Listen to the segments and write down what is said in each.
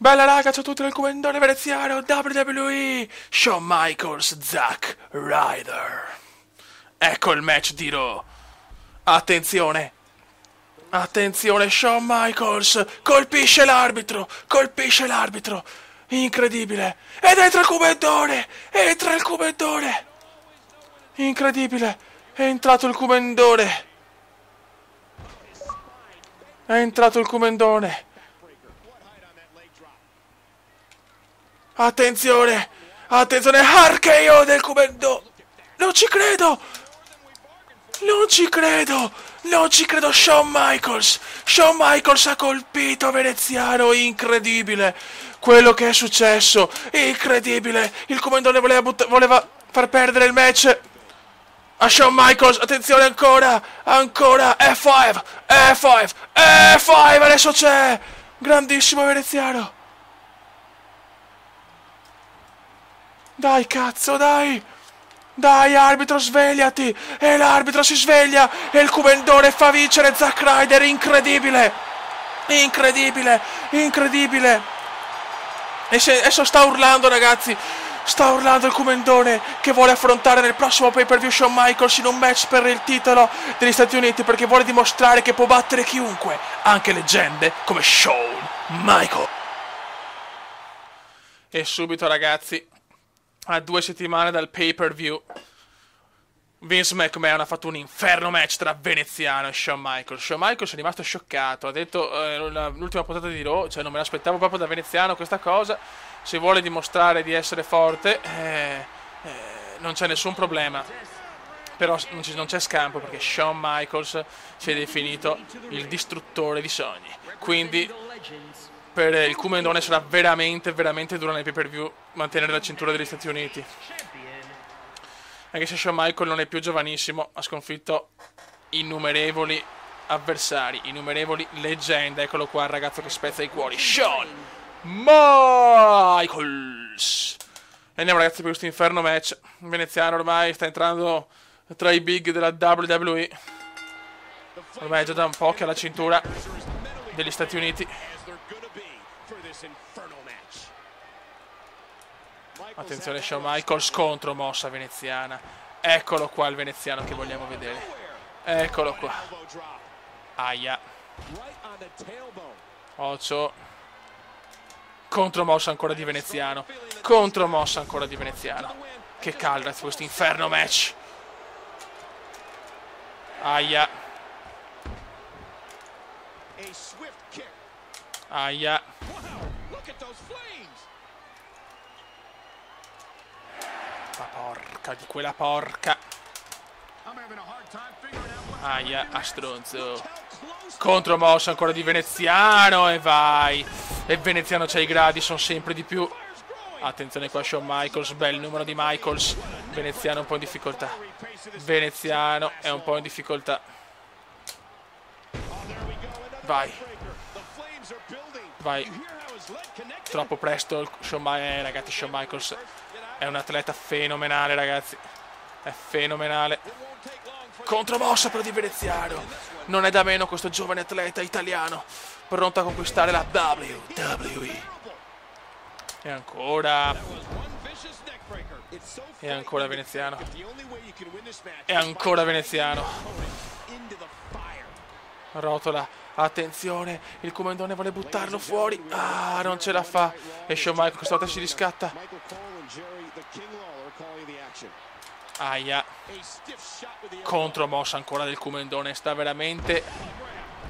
Bella raga, ciao a tutti del commendatore veneziano WWE, Shawn Michaels, Zack Ryder. Ecco il match di Raw. Attenzione. Attenzione, Shawn Michaels colpisce l'arbitro. Incredibile. Ed entra il commendatore. Incredibile. È entrato il commendatore. Attenzione! Attenzione! RKO del commendatore! Non ci credo! Shawn Michaels ha colpito veneziano, incredibile quello che è successo, incredibile. Il commendatore voleva far perdere il match a Shawn Michaels. Attenzione, ancora F5, adesso c'è grandissimo veneziano. Dai cazzo, dai arbitro, svegliati. E l'arbitro si sveglia e il commendatore fa vincere Zack Ryder. Incredibile. E adesso sta urlando, ragazzi. Sta urlando il commendatore che vuole affrontare nel prossimo pay-per-view Shawn Michaels in un match per il titolo degli Stati Uniti, perché vuole dimostrare che può battere chiunque, anche leggende come Shawn Michaels. E subito, ragazzi, a 2 settimane dal pay-per-view, Vince McMahon ha fatto un inferno match tra veneziano e Shawn Michaels. Shawn Michaels è rimasto scioccato, ha detto l'ultima puntata di Raw, cioè non me l'aspettavo proprio da veneziano questa cosa. Se vuole dimostrare di essere forte, non c'è nessun problema, però non c'è scampo, perché Shawn Michaels si è definito il distruttore di sogni. Quindi per il Kumendone sarà veramente dura nei pay-per-view mantenere la cintura degli Stati Uniti. Anche se Shawn Michaels non è più giovanissimo, ha sconfitto innumerevoli avversari, innumerevoli leggende. Eccolo qua il ragazzo che spezza i cuori, Shawn Michaels. E andiamo, ragazzi, per questo inferno match. Il veneziano ormai sta entrando tra i big della WWE. Ormai è già da un po' che ha la cintura degli Stati Uniti. Attenzione, Shawn Michaels contro mossa veneziana. Eccolo qua il veneziano che vogliamo vedere. Eccolo qua. Aia. Occhio. Contromossa ancora di veneziano. Che calda questo inferno match. Aia. Ma porca di quella porca. Aia, a stronzo. Contromossa ancora di veneziano e vai. E il veneziano c'ha i gradi, sono sempre di più. Attenzione qua Shawn Michaels, bel numero di Michaels. Veneziano è un po' in difficoltà. Vai. Troppo presto ragazzi, Shawn Michaels è un atleta fenomenale, ragazzi. È fenomenale. Contromossa però di veneziano. Non è da meno questo giovane atleta italiano, pronto a conquistare la WWE. E ancora veneziano. Rotola. Attenzione, il commendatore vuole buttarlo fuori. Ah, non ce la fa. E Shawn Michaels questa volta si riscatta. Aia. Contromossa ancora del Kumendone. Sta veramente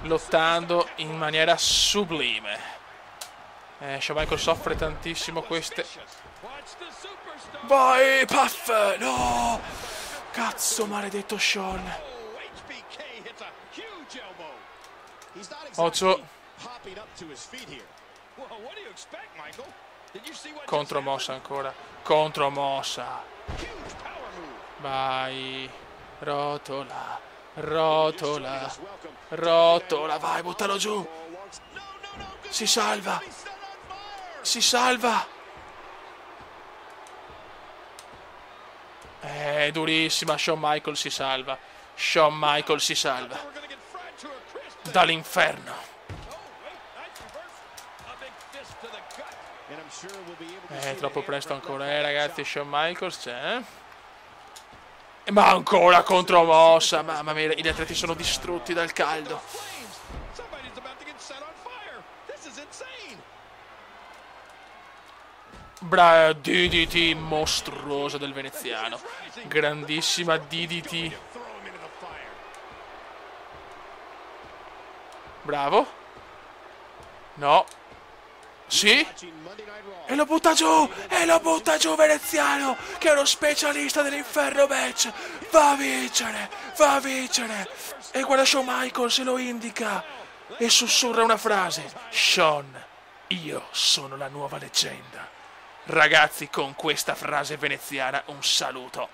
lottando in maniera sublime. Shawn Michaels soffre tantissimo queste. Vai, Puff. No. Cazzo, maledetto Shawn. Occhio. Contromossa ancora. Vai. Rotola. Vai, buttalo giù. Si salva. È durissima. Shawn Michaels si salva. Dall'inferno. Troppo presto ancora, ragazzi. Shawn Michaels c'è. Ma ancora contromossa. Mamma mia, gli atleti sono distrutti dal caldo. DDT mostruosa del veneziano. Grandissima DDT. Bravo. No. Sì. E lo butta giù. E lo butta giù veneziano, che è uno specialista dell'inferno match. Va a vincere. Va a vincere. E guarda Shawn Michaels se lo indica. E sussurra una frase. Shawn, io sono la nuova leggenda. Ragazzi, con questa frase veneziana un saluto.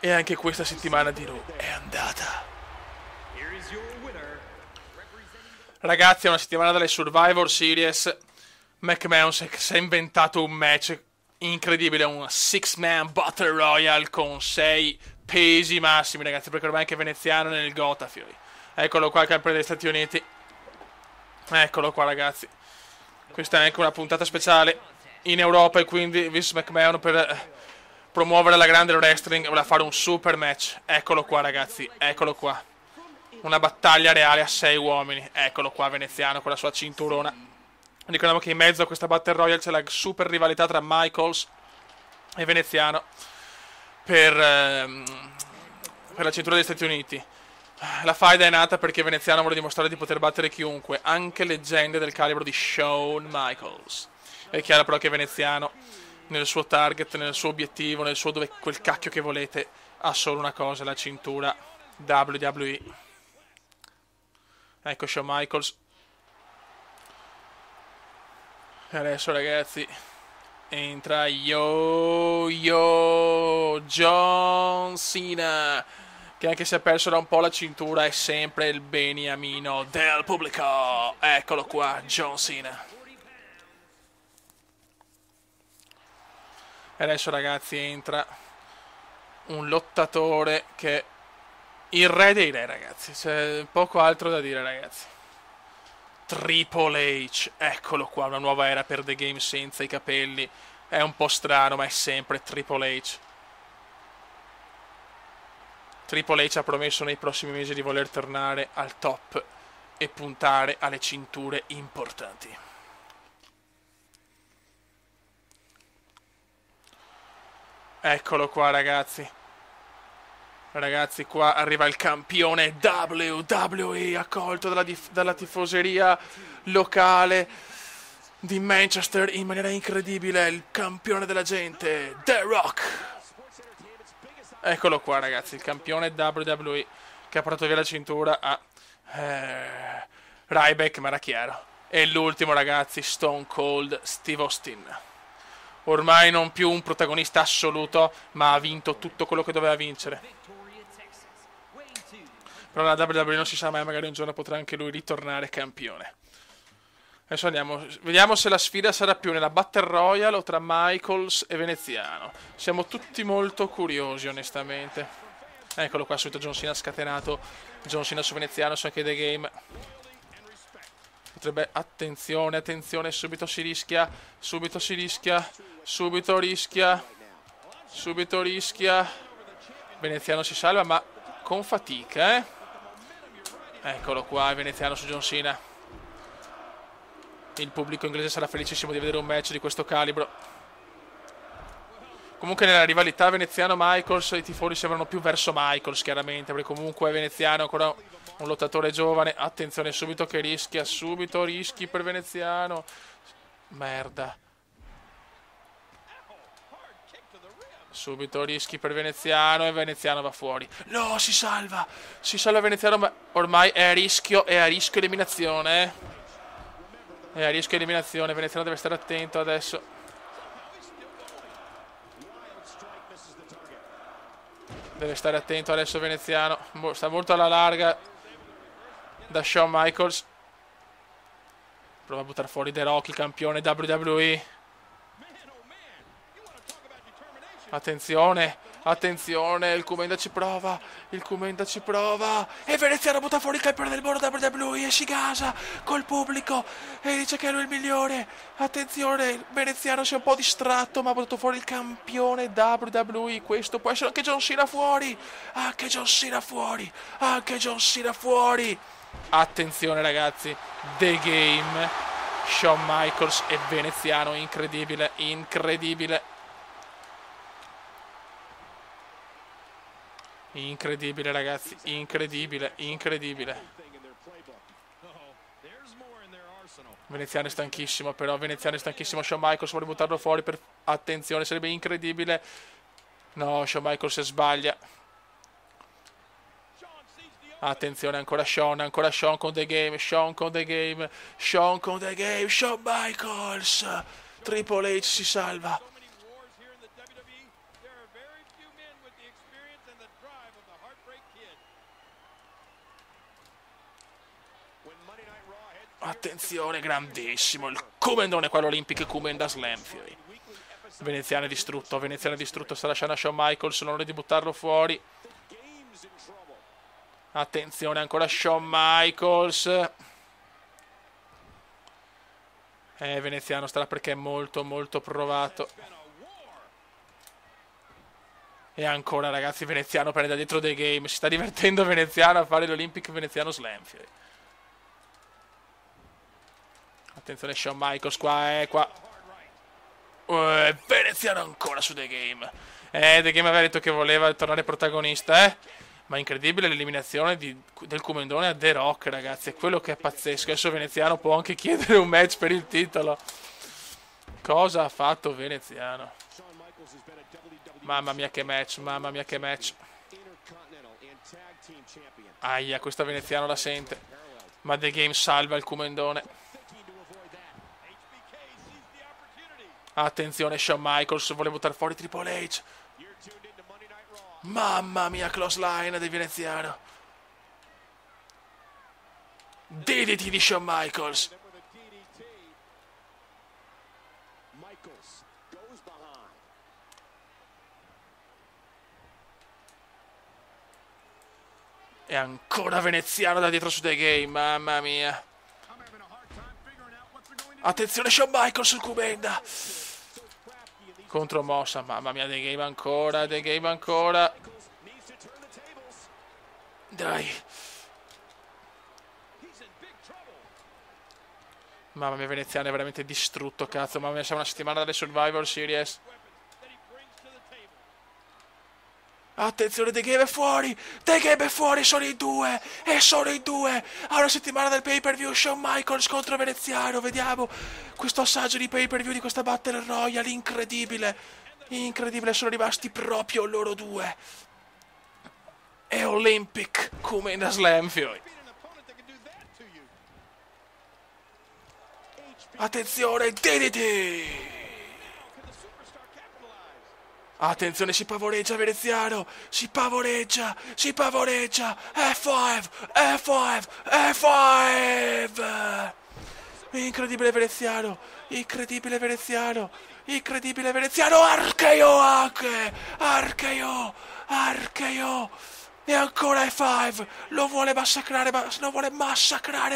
E anche questa settimana di Raw è andata. Ragazzi, è una settimana dalle Survivor Series. McMahon si è inventato un match incredibile, un 6-man Battle Royale con 6 pesi massimi, ragazzi, perché ormai anche veneziano nel Gotafiori. Eccolo qua, il campione degli Stati Uniti. Eccolo qua, ragazzi. Questa è anche una puntata speciale in Europa e quindi Vince McMahon, per promuovere la grande wrestling, voleva fare un super match. Eccolo qua, ragazzi, eccolo qua. Una battaglia reale a 6 uomini. Eccolo qua, veneziano con la sua cinturona. Ricordiamo che in mezzo a questa Battle Royale c'è la super rivalità tra Michaels e veneziano per la cintura degli Stati Uniti. La faida è nata perché veneziano vuole dimostrare di poter battere chiunque, anche leggende del calibro di Shawn Michaels. È chiaro però che veneziano, nel suo target, nel suo obiettivo, nel suo dove quel cacchio che volete, ha solo una cosa, la cintura WWE. Ecco Shawn Michaels. E adesso, ragazzi, entra John Cena, che anche se ha perso da un po' la cintura è sempre il beniamino del pubblico. Eccolo qua, John Cena. E adesso, ragazzi, entra un lottatore che è il re dei re, ragazzi. C'è poco altro da dire, ragazzi. Triple H, eccolo qua, una nuova era per The Game senza i capelli. È un po' strano, ma è sempre Triple H. Triple H ha promesso nei prossimi mesi di voler tornare al top e puntare alle cinture importanti. Eccolo qua, ragazzi. Ragazzi, qua arriva il campione WWE, accolto dalla tifoseria locale di Manchester in maniera incredibile. Il campione della gente, The Rock. Eccolo qua, ragazzi, il campione WWE che ha portato via la cintura a Ryback, ma era chiaro. E l'ultimo, ragazzi, Stone Cold Steve Austin. Ormai non più un protagonista assoluto, ma ha vinto tutto quello che doveva vincere. Però la WWE non si sa mai, magari un giorno potrà anche lui ritornare campione. Adesso andiamo, vediamo se la sfida sarà più nella Battle Royale o tra Michaels e veneziano. Siamo tutti molto curiosi, onestamente. Eccolo qua, subito John Cena scatenato. John Cena su veneziano, su anche The Game. Potrebbe, attenzione, attenzione, subito si rischia, subito si rischia, subito rischia, subito rischia. Veneziano si salva, ma con fatica, Eccolo qua, il veneziano su John Cena. Il pubblico inglese sarà felicissimo di vedere un match di questo calibro. Comunque nella rivalità veneziano-Michaels i tifosi sembrano più verso Michaels, chiaramente, perché comunque è veneziano, ancora un lottatore giovane. Attenzione, subito che rischia, subito rischi per veneziano. Merda. Subito rischi per veneziano e veneziano va fuori. No, si salva veneziano, ma ormai è a rischio eliminazione. È a rischio eliminazione, veneziano deve stare attento adesso. Deve stare attento adesso veneziano. Sta molto alla larga da Shawn Michaels. Prova a buttare fuori The Rock, il campione WWE. Attenzione, Attenzione, il Kumenda ci prova. Il Kumenda ci prova. E Veneziano butta fuori il campione del mondo WWE e si gasa col pubblico. E dice che lui è il migliore. Attenzione, il Veneziano si è un po' distratto, ma ha buttato fuori il campione WWE. Questo può essere anche John Cena fuori. Anche John Cena fuori. Anche John Cena fuori. Attenzione ragazzi. The Game. Shawn Michaels e Veneziano. Incredibile, incredibile. Incredibile ragazzi, incredibile, incredibile. Veneziano è stanchissimo però, Veneziano è stanchissimo, Shawn Michaels vuole buttarlo fuori per... Attenzione, sarebbe incredibile. No, Shawn Michaels sbaglia. Attenzione, ancora Shawn con The Game, Shawn con The Game, Shawn con The Game, Shawn Michaels. Triple H si salva. Attenzione, grandissimo, il Kumendone, quello Olympic Kumenda Slam Fury. Veneziano è distrutto, sta lasciando a Shawn Michaels, l'onore di buttarlo fuori. Attenzione, ancora Shawn Michaels. Veneziano starà perché è molto molto provato. E ancora ragazzi, Veneziano prende da dietro The Game, si sta divertendo Veneziano a fare l'Olympic Veneziano Slam Fury. Attenzione Shawn Michaels qua. Veneziano ancora su The Game. The Game aveva detto che voleva tornare protagonista, Ma incredibile l'eliminazione del Kumendone a The Rock, ragazzi. È quello che è pazzesco. Adesso Veneziano può anche chiedere un match per il titolo. Cosa ha fatto Veneziano? Mamma mia che match, mamma mia che match. Aia, questa Veneziano la sente. Ma The Game salva il Kumendone. Attenzione, Shawn Michaels vuole buttare fuori Triple H. Mamma mia, close line del Veneziano. DDT di Shawn Michaels. E ancora Veneziano da dietro su The Game, mamma mia. Attenzione Shawn Michaels sul Kumenda. Contro mossa, mamma mia, The Game ancora, The Game ancora. Dai. Mamma mia, Veneziano è veramente distrutto, cazzo. Mamma mia, siamo una settimana dalle Survivor Series. Attenzione, The Game è fuori. The Game è fuori, sono in due. E sono in due. A una settimana del pay-per-view, Shawn Michaels contro Veneziano. Vediamo questo assaggio di pay-per-view di questa Battle Royale. Incredibile. Incredibile, sono rimasti proprio loro due. E Olympic Kumenda Slam Fury. Attenzione, DDT. Attenzione, si pavoreggia Veneziano, si pavoreggia, F5, F5, F5! Incredibile Veneziano, incredibile Veneziano, incredibile Veneziano, RKO anche, RKO, e ancora F5, lo vuole massacrare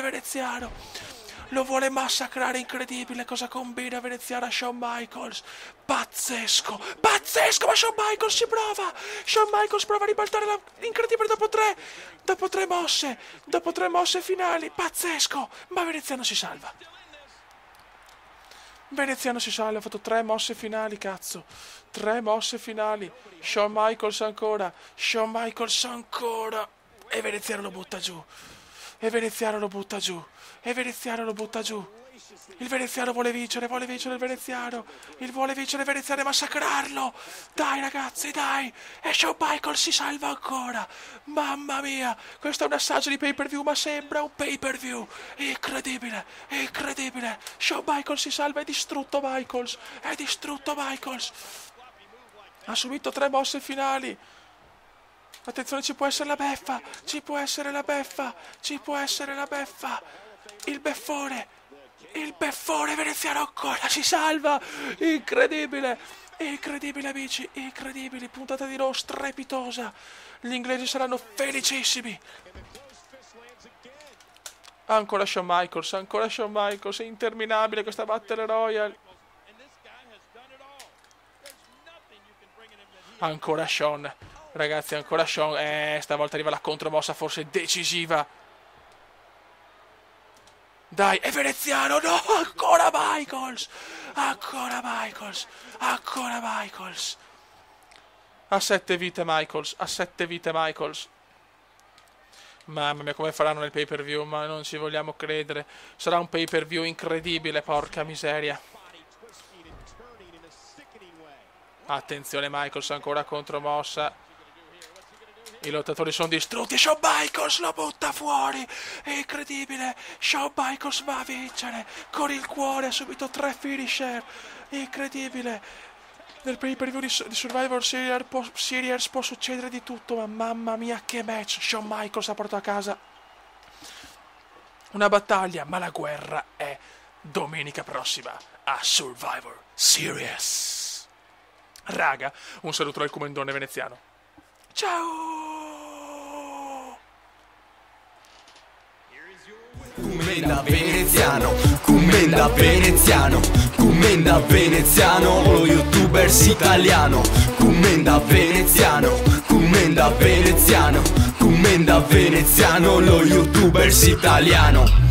Veneziano. Lo vuole massacrare, incredibile cosa combina Veneziano a Shawn Michaels. Pazzesco, pazzesco, ma Shawn Michaels ci prova. Shawn Michaels prova a ribaltare l'incredibile dopo tre mosse finali. Pazzesco, ma Veneziano si salva. Veneziano si salva, ha fatto 3 mosse finali, cazzo. 3 mosse finali. Shawn Michaels ancora. E Veneziano lo butta giù. Il Veneziano vuole vincere il Veneziano. Vuole vincere il Veneziano e massacrarlo. Dai ragazzi, dai. E Shawn Michaels si salva ancora. Mamma mia, questo è un assaggio di pay-per-view, ma sembra un pay-per-view. Incredibile, incredibile. Shawn Michaels si salva, è distrutto Michaels. Ha subito 3 mosse finali. Attenzione, ci può essere la beffa. Il beffone Veneziano ancora si salva. Incredibile. Incredibile amici, incredibile, puntata di Raw strepitosa. Gli inglesi saranno felicissimi. Ancora Shawn Michaels, è interminabile questa Battle Royale. Ancora Shawn, ragazzi, ancora Shawn. Stavolta arriva la contromossa forse decisiva. Dai, è veneziano, no, ancora Michaels. Ha 7 vite Michaels, Mamma mia, come faranno nel pay per view, ma non ci vogliamo credere. Sarà un pay per view incredibile, porca miseria. Attenzione Michaels, ancora contromossa. I lottatori sono distrutti. Shawn Michaels lo butta fuori. È incredibile. Shawn Michaels va a vincere. Con il cuore ha subito 3 finisher. Incredibile. Nel pay per view di Survivor Series può succedere di tutto. Ma mamma mia che match. Shawn Michaels ha portato a casa una battaglia. Ma la guerra è domenica prossima a Survivor Series. Raga, un saluto dal comandone veneziano. Ciao! Commenda veneziano, commenda veneziano, commenda veneziano, lo youtubers italiano. Commenda veneziano, commenda veneziano, commenda veneziano, lo youtubers italiano.